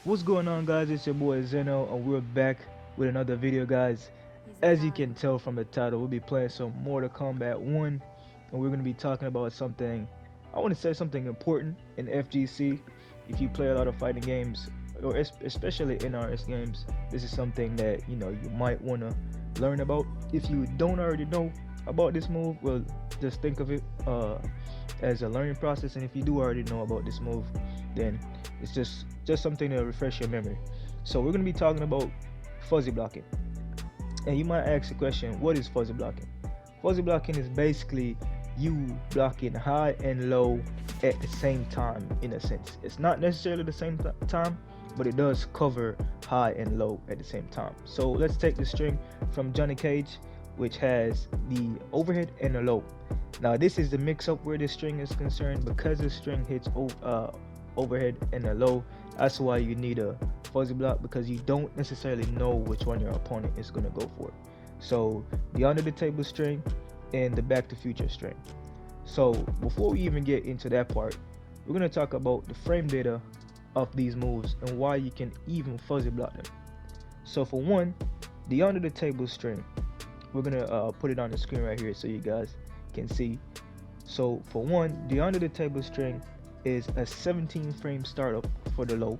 What's going on, guys? It's your boy Zeno, and we're back with another video, guys. As you can tell from the title, we'll be playing some Mortal Kombat 1, and we're going to be talking about something, I want to say something important in FGC. If you play a lot of fighting games, or especially NRS games, this is something that you might want to learn about. If you don't already know about this move, well, just think of it as a learning process, and if you do already know about this move, then it's just something to refresh your memory. So we're going to be talking about fuzzy blocking. And you might ask the question, what is fuzzy blocking? Fuzzy blocking is basically you blocking high and low at the same time, in a sense. It's not necessarily the same time, but it does cover high and low at the same time. So let's take the string from Johnny Cage, which has the overhead and the low. Now this is the mix up where this string is concerned, because the string hits overhead and a low. That's why you need a fuzzy block, because you don't necessarily know which one your opponent is going to go for. So the under the table string and the back to future string. So before we even get into that part, we're going to talk about the frame data of these moves and why you can even fuzzy block them. So for one, the under the table string, we're going to put it on the screen right here so you guys can see. So for one, the under the table string is a 17 frame startup for the low,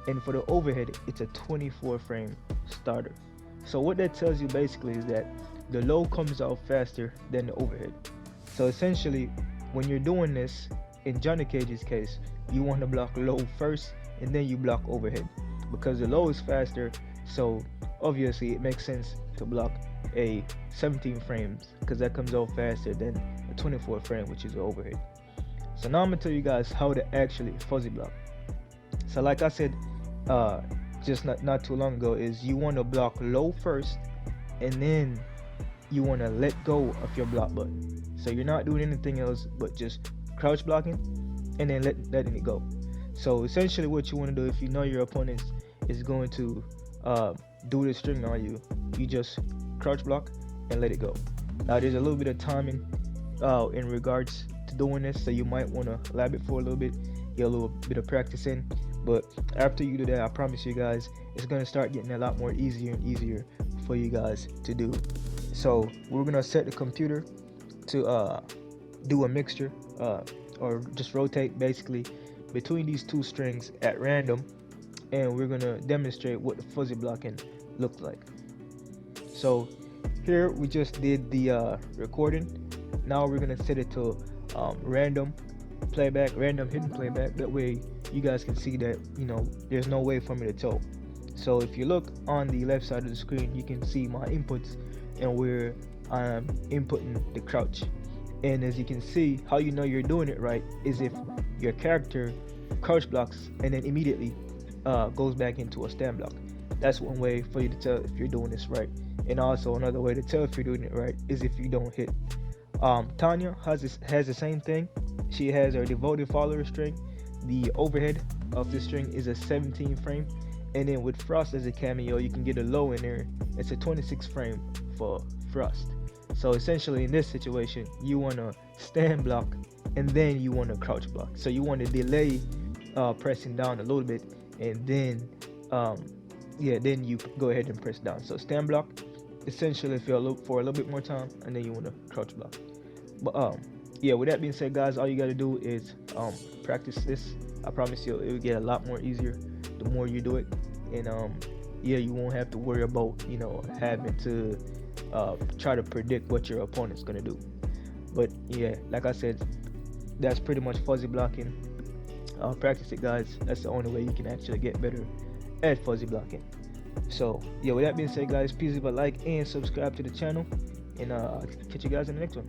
and for the overhead it's a 24 frame starter. So what that tells you basically is that the low comes out faster than the overhead. So essentially, when you're doing this, in Johnny Cage's case, you want to block low first and then you block overhead, because the low is faster. So obviously it makes sense to block a 17 frames, because that comes out faster than a 24 frame, which is the overhead. So now I'm gonna tell you guys how to actually fuzzy block. So like I said just not too long ago, is you want to block low first and then you want to let go of your block button. So you're not doing anything else but just crouch blocking and then letting it go. So essentially what you want to do, if you know your opponent is going to do the string on you, you just crouch block and let it go. Now there's a little bit of timing in regards to doing this, so you might want to lab it for a little bit, get a little bit of practice in. But after you do that, I promise you guys, it's going to start getting a lot more easier and easier for you guys to do. So we're going to set the computer to do a mixture or just rotate basically between these two strings at random, and we're going to demonstrate what the fuzzy blocking looks like. So here we just did the recording. Now we're going to set it to random playback, random hidden playback. That way you guys can see that there's no way for me to tell. So if you look on the left side of the screen, you can see my inputs and where I'm inputting the crouch. And as you can see, how you know you're doing it right is if your character crouch blocks and then immediately goes back into a stand block. That's one way for you to tell if you're doing this right. And also another way to tell if you're doing it right is if you don't hit. Tanya has the same thing. She has her devoted follower string. The overhead of this string is a 17 frame, and then with Frost as a cameo, you can get a low in there. It's a 26 frame for Frost. So essentially in this situation, you want to stand block and then you want to crouch block. So you want to delay pressing down a little bit, and then then you go ahead and press down. So stand block, essentially if you'll look for a little bit more time, and then you want to crouch block. But yeah, with that being said, guys, all you got to do is practice this. I promise you it will get a lot more easier the more you do it. And yeah, you won't have to worry about having to try to predict what your opponent's gonna do. But yeah, like I said, that's pretty much fuzzy blocking. Practice it, guys. That's the only way you can actually get better at fuzzy blocking. So yeah, with that being said, guys, please leave a like and subscribe to the channel, and I'll catch you guys in the next one.